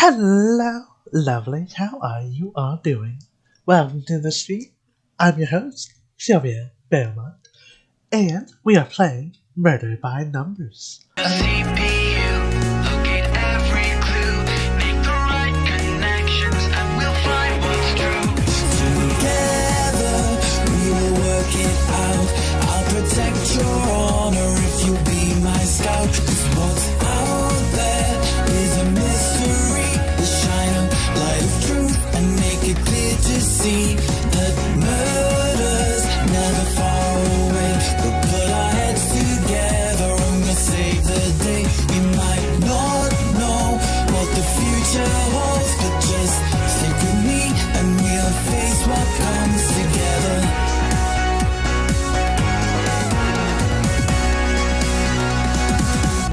Hello, lovelies. How are you all doing? Welcome to the stream. I'm your host, Silvia, and we are playing Murder by Numbers. Protect your honor if you be my scout. 'Cause what's out there is a mystery. We'll shine a light of truth and make it clear to see that murder's never far away. We'll put our heads together and we'll save the day. We might not know what the future holds, but just stick with me and we'll face what comes together.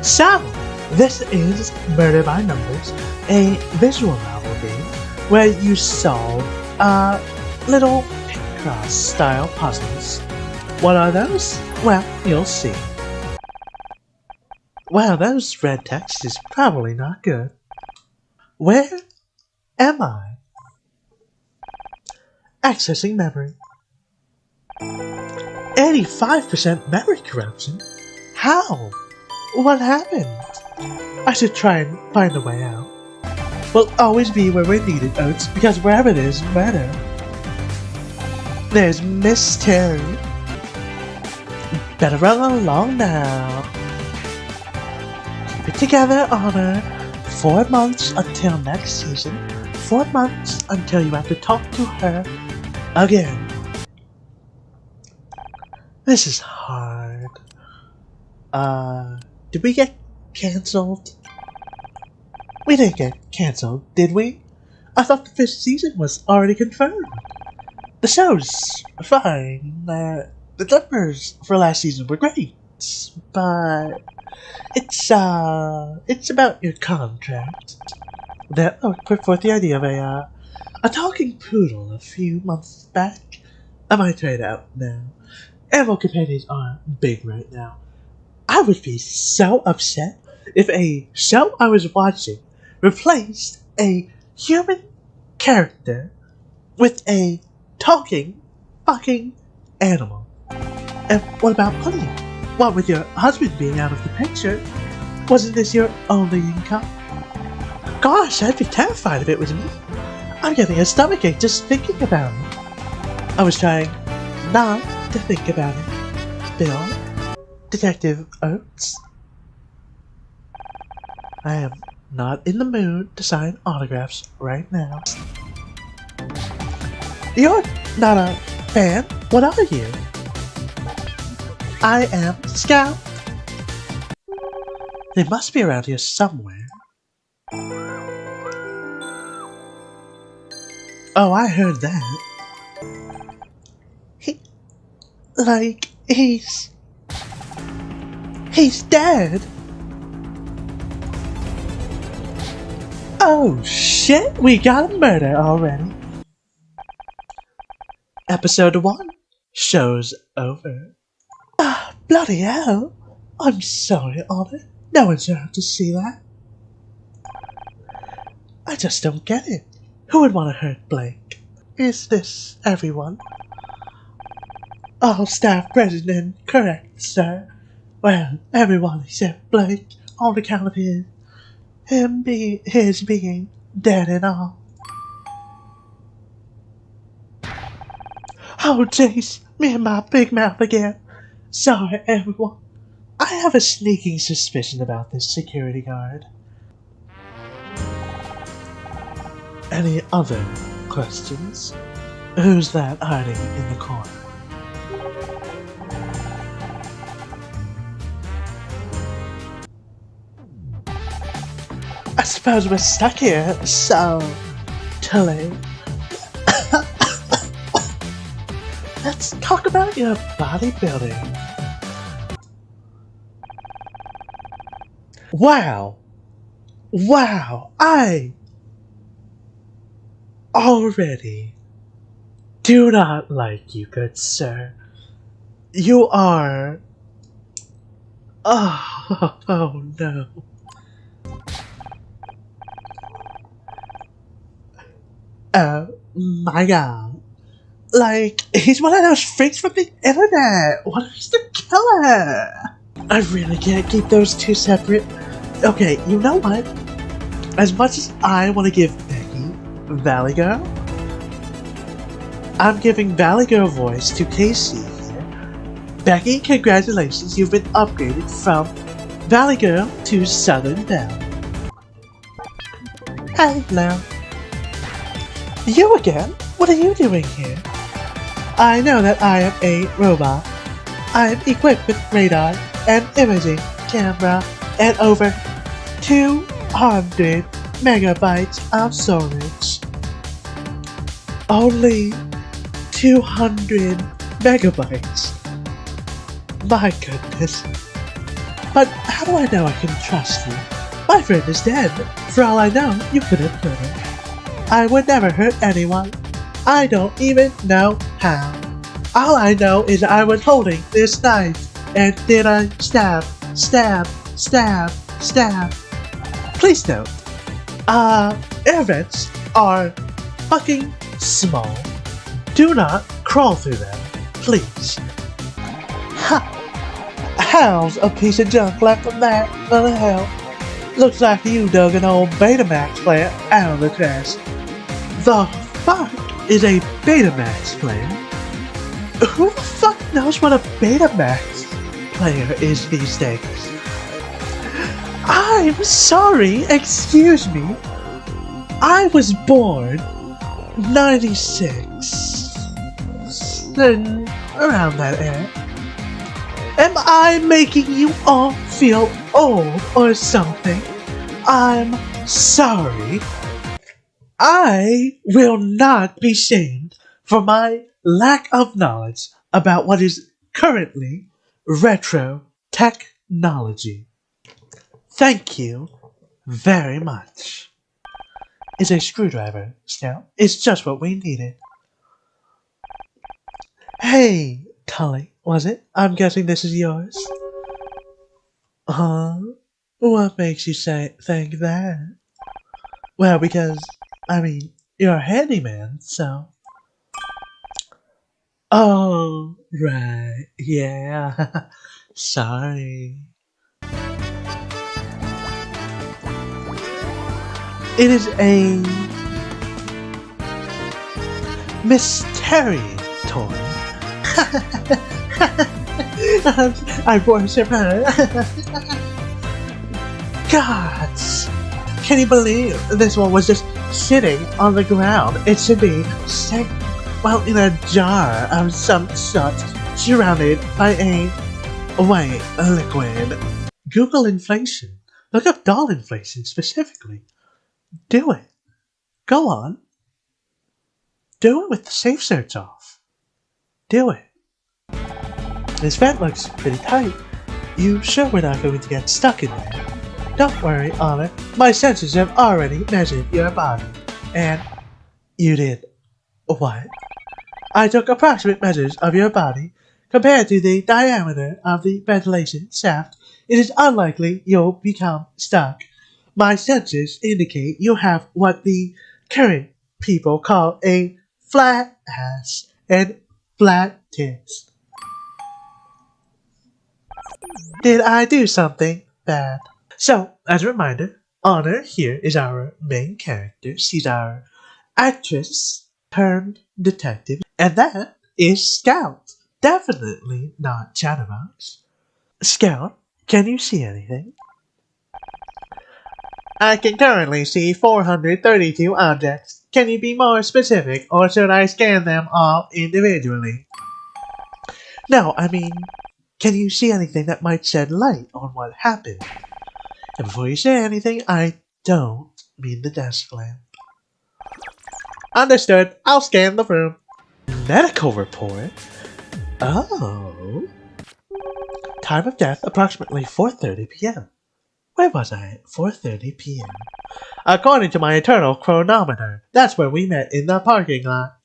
So, this is Murder by Numbers, a visual novel game where you solve little Picross style puzzles. What are those? Well, you'll see. Well, those red text is probably not good. Where am I? Accessing memory. 85% memory corruption? How? What happened? I should try and find a way out. We'll always be where we're needed, Oats, because wherever there's murder, there's mystery. Better run along now. Keep it together, Honor. 4 months until next season. 4 months until you have to talk to her again. This is hard. Did we get cancelled? We didn't get cancelled, did we? I thought the 5th season was already confirmed. The show's fine. The numbers for last season were great, but it's about your contract. That put forth the idea of a talking poodle a few months back. I might try it out now. Animal companions are big right now. I would be so upset if a show I was watching replaced a human character with a talking fucking animal. And what about money? What with your husband being out of the picture? Wasn't this your only income? Gosh, I'd be terrified if it was me. I'm getting a stomachache just thinking about it. I was trying not to think about it. Bill? Detective Oates? I am not in the mood to sign autographs right now. You're not a fan? What are you? I am Scout. They must be around here somewhere. Oh, I heard that. He's dead! Oh shit, we got a murder already. Episode 1. Show's over. Ah, bloody hell. I'm sorry, Honor. No one should have to see that. I just don't get it. Who would want to hurt Blake? Is this everyone? All staff present and correct, sir. Well, everyone except Blake, on account of his being dead and all. Oh jeez, me and my big mouth again. Sorry everyone. I have a sneaking suspicion about this security guard. Any other questions? Who's that hiding in the corner? I suppose we're stuck here, so Tully. Let's talk about your bodybuilding. Wow, I already do not like you, good sir. You are... Oh no. Oh my god. Like, he's one of those freaks from the internet. What if he's the killer? I really can't keep those two separate. Okay, you know what? As much as I want to give Becky Valley Girl, I'm giving Valley Girl voice to Casey here. Becky, congratulations, you've been upgraded from Valley Girl to Southern Belle. Hello. You again? What are you doing here? I know that I am a robot. I am equipped with radar and imaging camera and over 200 megabytes of storage. Only 200 megabytes. My goodness. But how do I know I can trust you? My friend is dead. For all I know, you could have killed her. I would never hurt anyone. I don't even know how. All I know is I was holding this knife and then I stab, stab, stab, stab. Please note, air vents are fucking small. Do not crawl through them, please. Ha! How's a piece of junk left from that? What the hell? Looks like you dug an old Betamax player out of the trash. The fuck is a Betamax player? Who the fuck knows what a Betamax player is these days? I'm sorry, excuse me. I was born 96. Around that era. Am I making you all feel old or something? I'm sorry. I will not be shamed for my lack of knowledge about what is currently retro technology. Thank you very much. Is a screwdriver, Scout? It's just what we needed. Hey, Tully, was it? I'm guessing this is yours. Huh? What makes you think that? Well, because, I mean, you're a handyman, so... Oh, right, yeah. Sorry. It is a... mystery toy. I worship her. Gods! Can you believe this one was just sitting on the ground? It should be safe, well, in a jar of some sort, surrounded by a white liquid. Google inflation. Look up doll inflation specifically. Do it. Go on. Do it with the safe search off. Do it. This vent looks pretty tight. You sure we're not going to get stuck in there? Don't worry, Honor. My sensors have already measured your body. And you did what? I took approximate measures of your body. Compared to the diameter of the ventilation shaft, it is unlikely you'll become stuck. My sensors indicate you have what the current people call a flat ass and flat tits. Did I do something bad? So, as a reminder, Honor here is our main character. She's our actress turned detective. And that is Scout. Definitely not Chatterbox. Scout, can you see anything? I can currently see 432 objects. Can you be more specific, or should I scan them all individually? No, I mean, can you see anything that might shed light on what happened? And before you say anything, I don't mean the desk lamp. Understood. I'll scan the room. Medical report? Oh. Time of death, approximately 4:30 p.m. Where was I at 4:30 p.m.? According to my internal chronometer, that's where we met in the parking lot.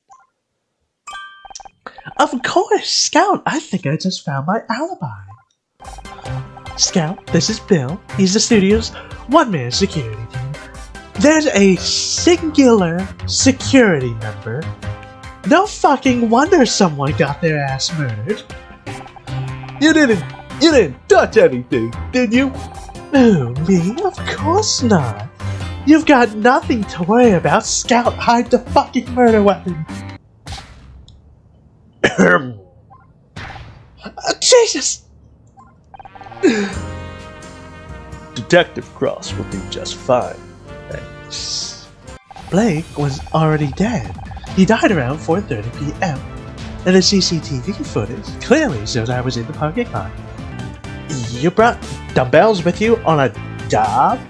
Of course, Scout, I think I just found my alibi. Scout, this is Bill. He's the studio's one-man security team. There's a singular security member. No fucking wonder someone got their ass murdered. You didn't touch anything, did you? Who, me? Of course not. You've got nothing to worry about. Scout, hide the fucking murder weapon. Jesus! Detective Cross will do just fine. Thanks. Blake was already dead. He died around 4:30 p.m. And the CCTV footage clearly shows I was in the parking lot. You brought dumbbells with you on a job?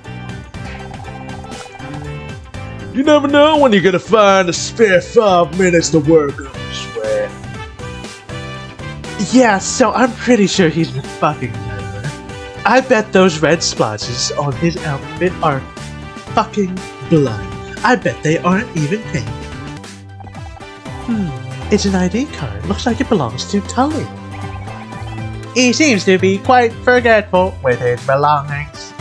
You never know when you're gonna find a spare 5 minutes to work on, I swear. Yeah, so I'm pretty sure he's the fucking murderer. I bet those red splotches on his outfit are fucking blood. I bet they aren't even pink. It's an ID card. Looks like it belongs to Tully. He seems to be quite forgetful with his belongings.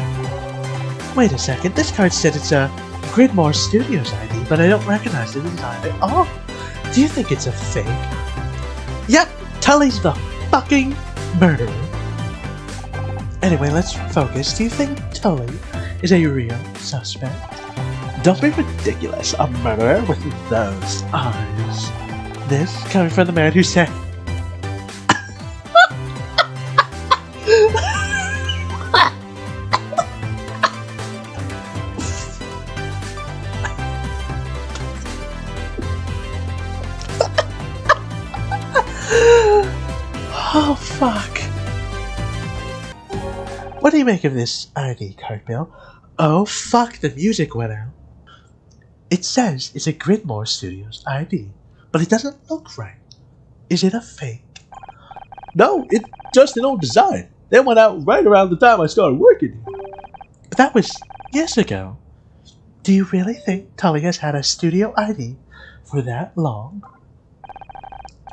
Wait a second, this card said it's a Gridmore Studios ID, but I don't recognize the design at all. Do you think it's a fake? Yep, Tully's the fucking murderer. Anyway, let's focus. Do you think Tully is a real suspect? Don't be ridiculous. A murderer with those eyes. This coming from the man who said... Oh, fuck. What do you make of this ID card, Bill? Oh, fuck, the music went out. It says it's a Gridmore Studios ID, but it doesn't look right. Is it a fake? No, it's just an old design. They went out right around the time I started working here. That was years ago. Do you really think Tully has had a studio ID for that long?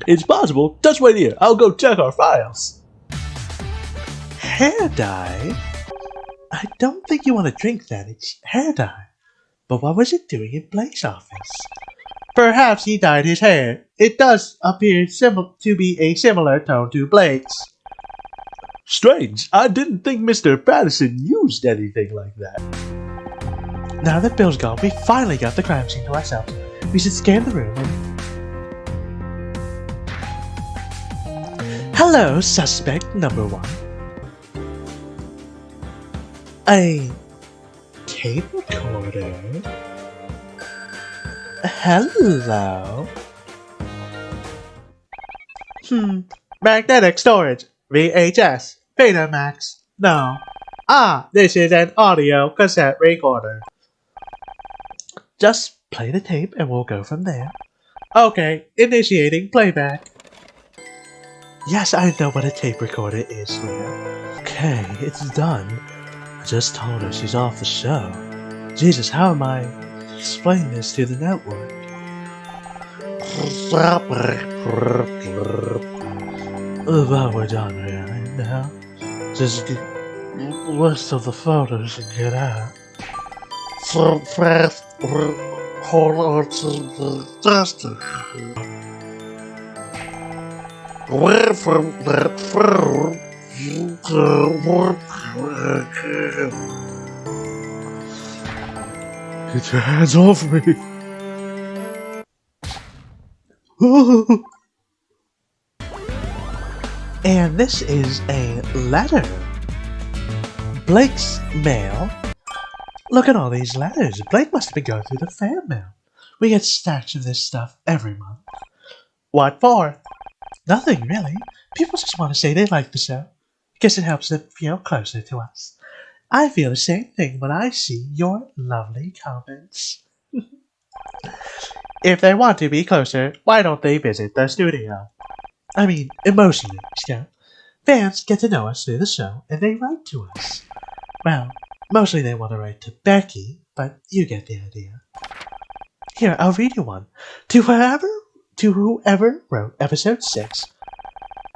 It's possible. Just wait here. I'll go check our files. Hair dye? I don't think you want to drink that. It's hair dye. But what was it doing in Blake's office? Perhaps he dyed his hair. It does appear to be a similar tone to Blake's. Strange. I didn't think Mr. Patterson used anything like that. Now that Bill's gone, we finally got the crime scene to ourselves. We should scan the room and... Hello, suspect number 1. A tape recorder? Hello? Magnetic storage. VHS. Betamax. No. Ah, this is an audio cassette recorder. Just play the tape and we'll go from there. Okay, initiating playback. Yes, I know what a tape recorder is, Silvia. Okay, it's done. I just told her she's off the show. Jesus, how am I explaining this to the network? Well, we're done really now. Just get the rest of the photos and get out. So fast, hold on to the justice. Away from that phone. Get your hands off me. And this is a letter. Blake's mail. Look at all these letters. Blake must have been going through the fan mail. We get stacks of this stuff every month. What for? Nothing, really. People just want to say they like the show. Guess it helps them feel closer to us. I feel the same thing when I see your lovely comments. If they want to be closer, why don't they visit the studio? I mean, emotionally, Scout. Fans get to know us through the show, and they write to us. Well, mostly they want to write to Becky, but you get the idea. Here, I'll read you one. To whoever wrote episode 6,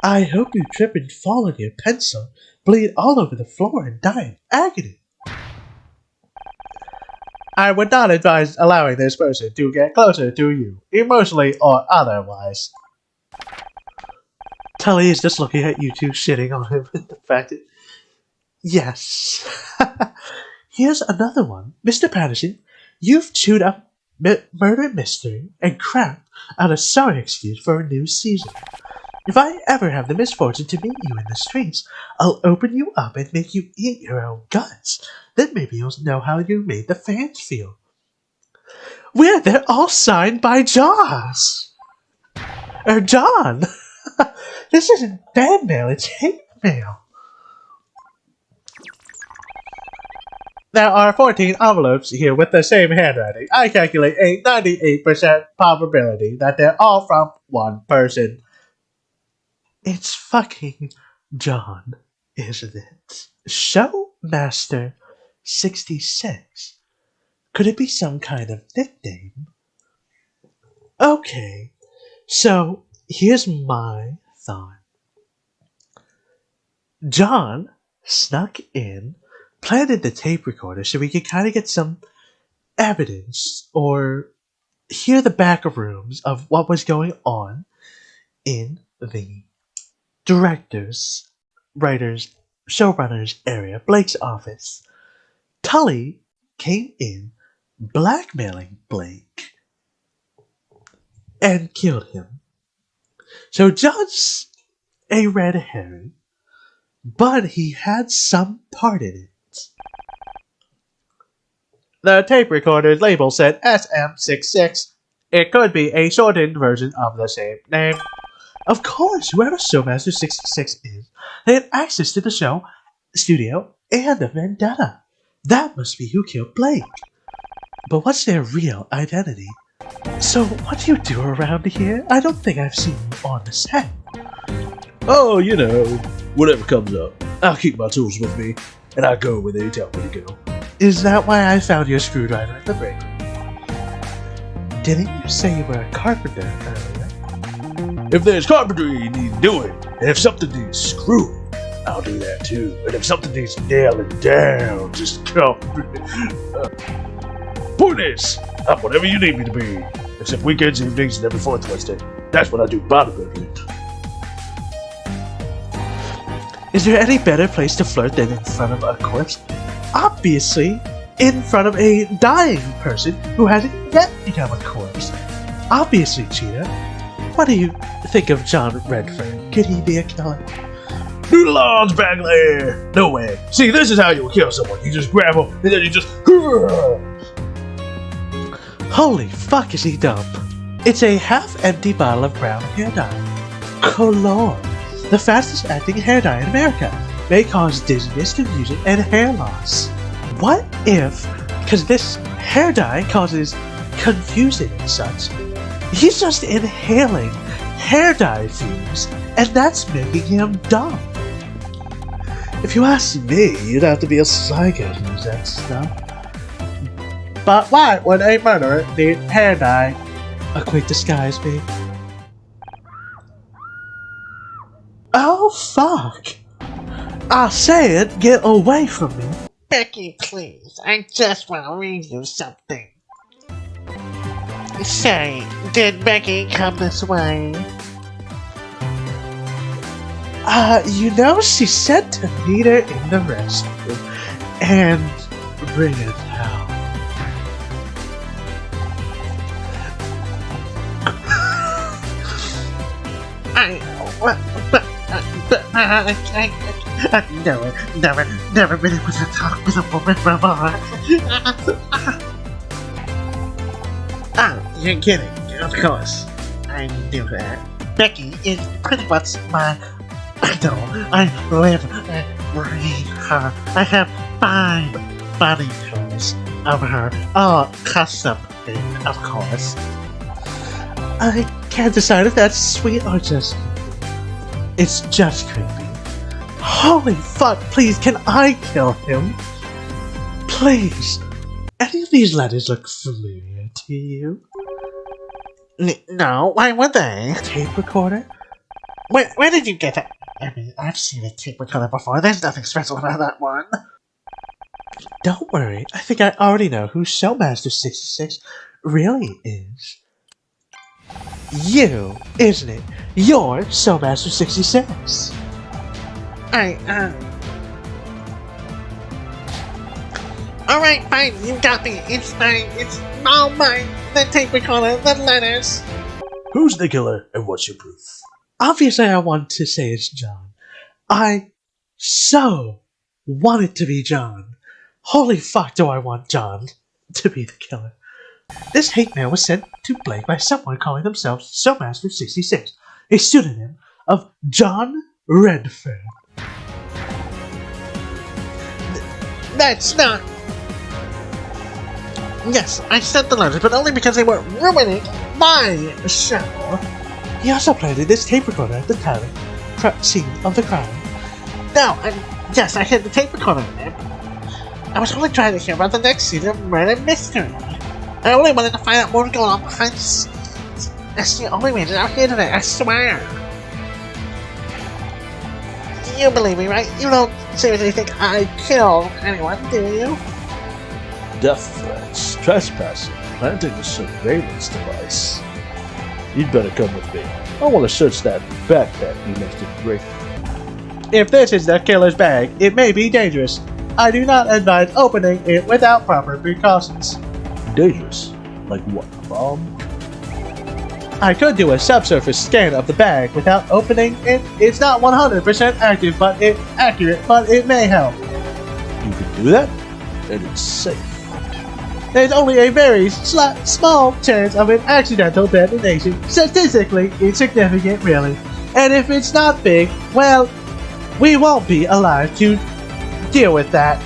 I hope you trip and fall on your pencil, bleed all over the floor, and die in agony. I would not advise allowing this person to get closer to you, emotionally or otherwise. Tully is just looking at you two, shitting on him. The fact that... Yes. Here's another one. Mr. Patterson, you've chewed up murder mystery and crap out a sorry excuse for a new season. If I ever have the misfortune to meet you in the streets, I'll open you up and make you eat your own guts. Then maybe you'll know how you made the fans feel. They're all signed by Jaws. Or John. This isn't fan mail, it's hate mail. There are 14 envelopes here with the same handwriting. I calculate a 98% probability that they're all from one person. It's fucking John, isn't it? Showmaster 66. Could it be some kind of nickname? Okay, so here's my thought. John snuck in, planted the tape recorder so we could kind of get some evidence or hear the back rooms of what was going on in the directors, writers, showrunners area, Blake's office. Tully came in blackmailing Blake and killed him. So John's a red herring, but he had some part in it. The tape recorder's label said SM66. It could be a shortened version of the same name. Of course, whoever Showmaster 66 is, they had access to the show, studio, and the vendetta. That must be who killed Blake. But what's their real identity? So, what do you do around here? I don't think I've seen you on the set. Oh, you know, whatever comes up. I'll keep my tools with me, and I go where they tell me to go. Is that why I found your screwdriver at the break? Didn't you say you were a carpenter earlier? If there's carpentry, you need to do it. And if something needs screwing, I'll do that too. And if something needs nailing down, just come. Point is, I'm whatever you need me to be. Except weekends, evenings, and every fourth Wednesday. That's what I do bodybuilding. Is there any better place to flirt than in front of a corpse? Obviously, in front of a dying person who hasn't yet become a corpse. Obviously, Cheetah. What do you think of John Redfern? Could he be a killer? Noodle arms back there! No way. See, this is how you kill someone. You just grab them, and then you just... Holy fuck, is he dumb? It's a half-empty bottle of brown hair dye. Cologne, the fastest acting hair dye in America, may cause dizziness, confusion, and hair loss. What if, because this hair dye causes confusion and such, he's just inhaling hair dye fumes, and that's making him dumb? If you ask me, you'd have to be a psycho to use that stuff. But why would a murderer need hair dye? A quick disguise, me. Oh, fuck. I said, get away from me. Becky, please, I just want to read you something. Say, did Becky come this way? You know, she said to meet her in the restroom and bring it down. Never been able to talk with a woman before. You're kidding. Of course. I knew that. Becky is pretty much my idol. I live and breathe her. I have 5 body tours of her, all custom made, of course. I can't decide if that's sweet or just creepy. It's just creepy. Holy fuck, please, can I kill him? Please. Any of these letters look familiar to you? No, why would they? Tape recorder? Where did you get that? I mean, I've seen a tape recorder before. There's nothing special about that one. Don't worry, I think I already know who Showmaster 66 really is. You, isn't it? You're Showmaster 66. Alright, fine, you got me. It's mine. It's all mine. The tape recorder, the letters. Who's the killer and what's your proof? Obviously, I want to say it's John. I so want it to be John. Holy fuck, do I want John to be the killer. This hate mail was sent to Blake by someone calling themselves Showmaster66, a pseudonym of John Redfern. That's not... Yes, I sent the letters, but only because they were ruining my show. He also planted this tape recorder at the scene of the crime. No, yes, I hid the tape recorder there. I was only trying to hear about the next scene of Murder Mystery. I only wanted to find out more going on behind the scenes. That's the only reason I'm here today, I swear. You believe me, right? You don't seriously think I killed anyone, do you? Death threats, trespassing, planting a surveillance device. You'd better come with me. I want to search that backpack you left in break. If this is the killer's bag, it may be dangerous. I do not advise opening it without proper precautions. Dangerous? Like what, a bomb? I could do a subsurface scan of the bag without opening it. It's not 100% accurate, but it may help. You can do that? And it's safe. There's only a very small chance of an accidental detonation. Statistically insignificant, really. And if it's not big, well, we won't be alive to deal with that.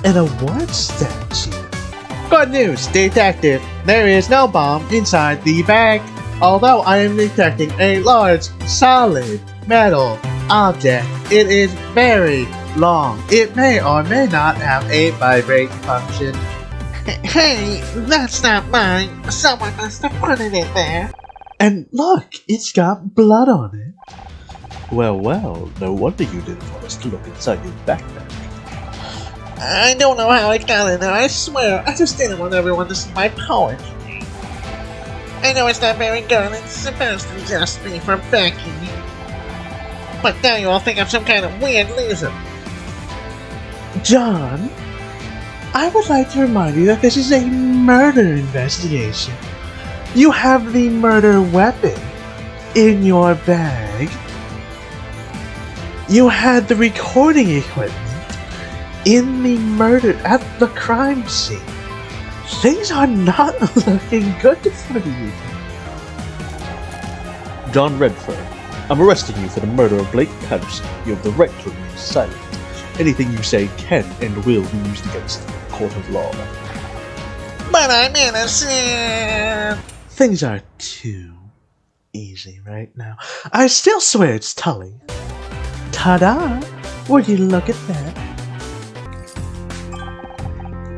An award statue. Good news, detective. There is no bomb inside the bag. Although I am detecting a large, solid, metal object, it is very long. It may or may not have a vibrate function. Hey, that's not mine. Someone must have put it in there. And look, it's got blood on it. Well, no wonder you didn't want us to look inside your backpack. I don't know how I got in there, I swear. I just didn't want everyone to see my poetry. I know it's not very good and it's supposed to just be for Becky. But now you all think I'm some kind of weird loser. John, I would like to remind you that this is a murder investigation. You have the murder weapon in your bag. You had the recording equipment in the murder at the crime scene. Things are not looking good for you. John Redfern, I'm arresting you for the murder of Blake Patterson. You have the right to remain silent. Anything you say can and will be used against you in a court of law. But I'm innocent! Things are too easy right now. I still swear it's Tully. Ta-da! Would you look at that?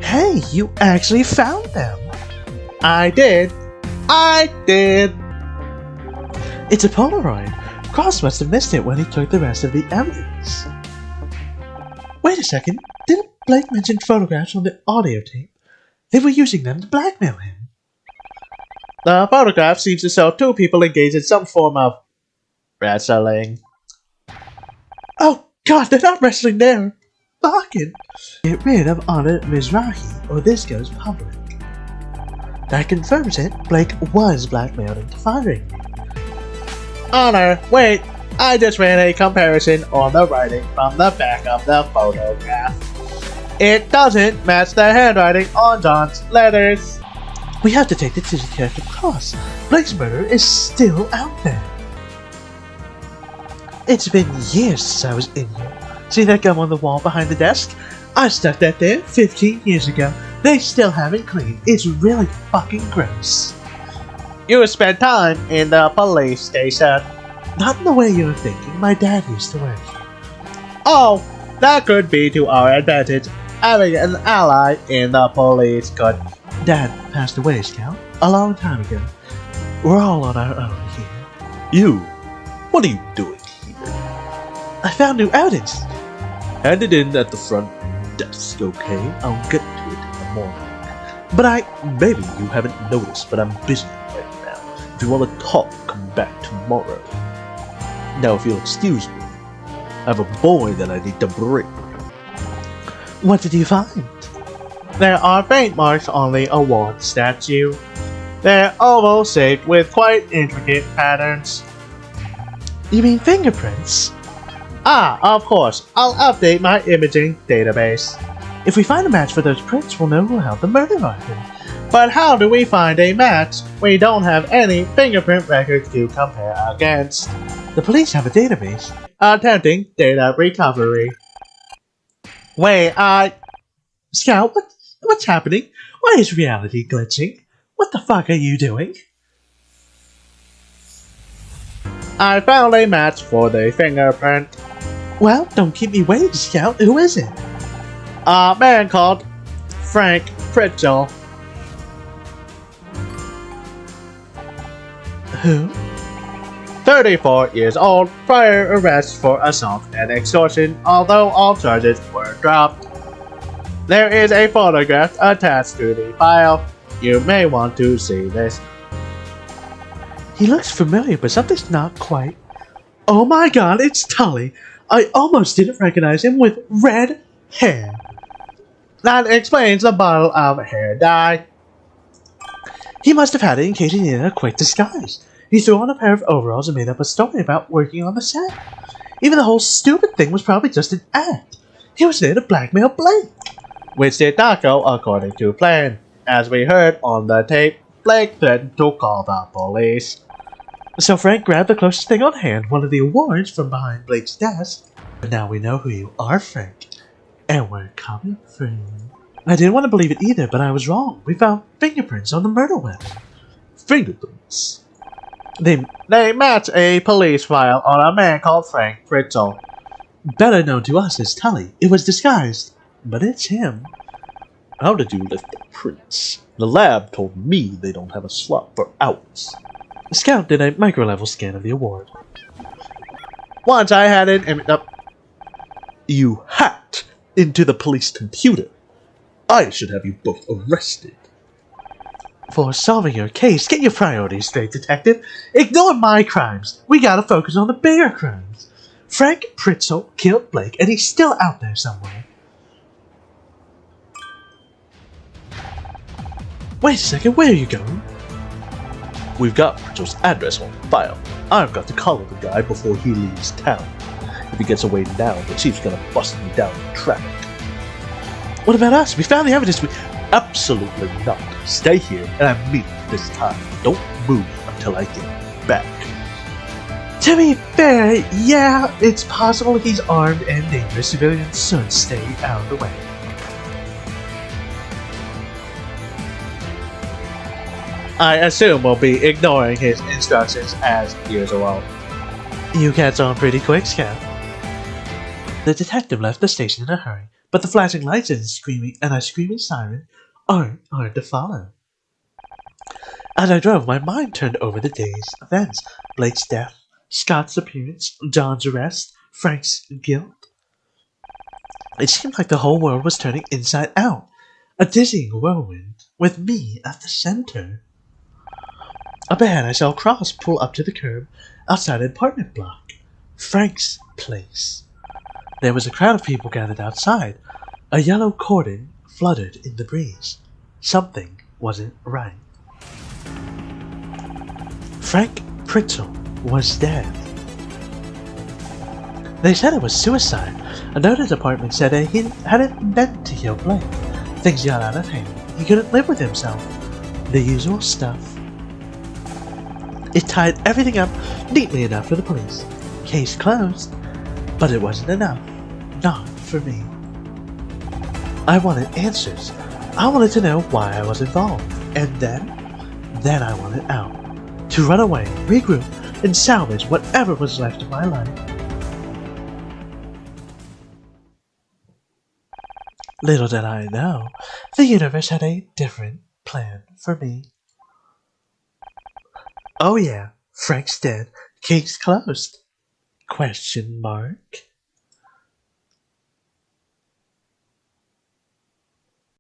Hey, you actually found them! I did! It's a Polaroid. Cross must have missed it when he took the rest of the evidence. Wait a second, didn't Blake mention photographs on the audio tape? They were using them to blackmail him. The photograph seems to show two people engaged in some form of wrestling. Oh god, they're not wrestling there! Fucking get rid of Anna Mizrahi, or this goes public. That confirms it. Blake was blackmailed into firing me. Honor, wait! I just ran a comparison on the writing from the back of the photograph. It doesn't match the handwriting on John's letters. We have to take the two character cross. Blake's murder is still out there. It's been years since I was in here. See that gum on the wall behind the desk? I stuck that there 15 years ago. They still haven't cleaned. It's really fucking gross. You spent time in the police station. Not in the way you're thinking. My dad used to work. Oh, that could be to our advantage. Having an ally in the police could. Dad passed away, Scout, a long time ago. We're all on our own here. You? What are you doing here? I found new evidence. Hand it in at the front desk, okay? I'll get to it in the morning. But maybe you haven't noticed, but I'm busy right now. If you want to talk, come back tomorrow. Now, if you'll excuse me, I have a boy that I need to bring. What did you find? There are paint marks on the award statue. They're oval shaped with quite intricate patterns. You mean fingerprints? Ah, of course. I'll update my imaging database. If we find a match for those prints, we'll know who held the murder weapon. But how do we find a match? We don't have any fingerprint records to compare against. The police have a database. Attempting data recovery. Wait, Scout, what's happening? Why is reality glitching? What the fuck are you doing? I found a match for the fingerprint. Well, don't keep me waiting, Scout. Who is it? A man called Frank Pritchell. Who? 34 years old, prior arrest for assault and extortion, although all charges were dropped. There is a photograph attached to the file. You may want to see this. He looks familiar, but something's not quite. Oh my god, it's Tully! I almost didn't recognize him with red hair. That explains the bottle of hair dye. He must have had it in case he needed a quick disguise. He threw on a pair of overalls and made up a story about working on the set. Even the whole stupid thing was probably just an act. He was there to blackmail Blake. Which did not go according to plan. As we heard on the tape, Blake threatened to call the police. So Frank grabbed the closest thing on hand, one of the awards from behind Blake's desk. But now we know who you are, Frank. And we're coming for you. I didn't want to believe it either, but I was wrong. We found fingerprints on the murder weapon. Fingerprints? They match a police file on a man called Frank Pritchell. Better known to us as Tully. It was disguised, but it's him. How did you lift the prints? The lab told me they don't have a slot for hours. The scout did a micro-level scan of the award. Once I had an image up. You hacked into the police computer. I should have you both arrested. For solving your case, get your priorities straight, detective. Ignore my crimes. We gotta focus on the bigger crimes. Frank Pritchell killed Blake, and he's still out there somewhere. Wait a second, where are you going? We've got Pritchell's address on file. I've got to collar the guy before he leaves town. If he gets away now, the chief's gonna bust me down in traffic. What about us? We found the evidence. Absolutely not. Stay here, and I mean it this time. Don't move until I get back. To be fair, yeah, it's possible he's armed and dangerous. Civilians should stay out of the way. I assume we'll be ignoring his instructions as usual. You catch on pretty quick, Scout. The detective left the station in a hurry, but the flashing lights and a screaming siren aren't hard to follow. As I drove, my mind turned over the day's events. Blake's death, Scott's appearance, John's arrest, Frank's guilt. It seemed like the whole world was turning inside out. A dizzying whirlwind, with me at the center. Up ahead, I saw a cross pull up to the curb outside an apartment block. Frank's place. There was a crowd of people gathered outside. A yellow cordon fluttered in the breeze. Something wasn't right. Frank Pritchell was dead. They said it was suicide. A note at the apartment said that he hadn't meant to kill Blake. Things got out of hand. He couldn't live with himself. The usual stuff. It tied everything up neatly enough for the police. Case closed. But it wasn't enough. Not for me. I wanted answers. I wanted to know why I was involved. And then I wanted out. To run away, regroup, and salvage whatever was left of my life. Little did I know, the universe had a different plan for me. Oh yeah, Frank's dead. Case closed. Question mark.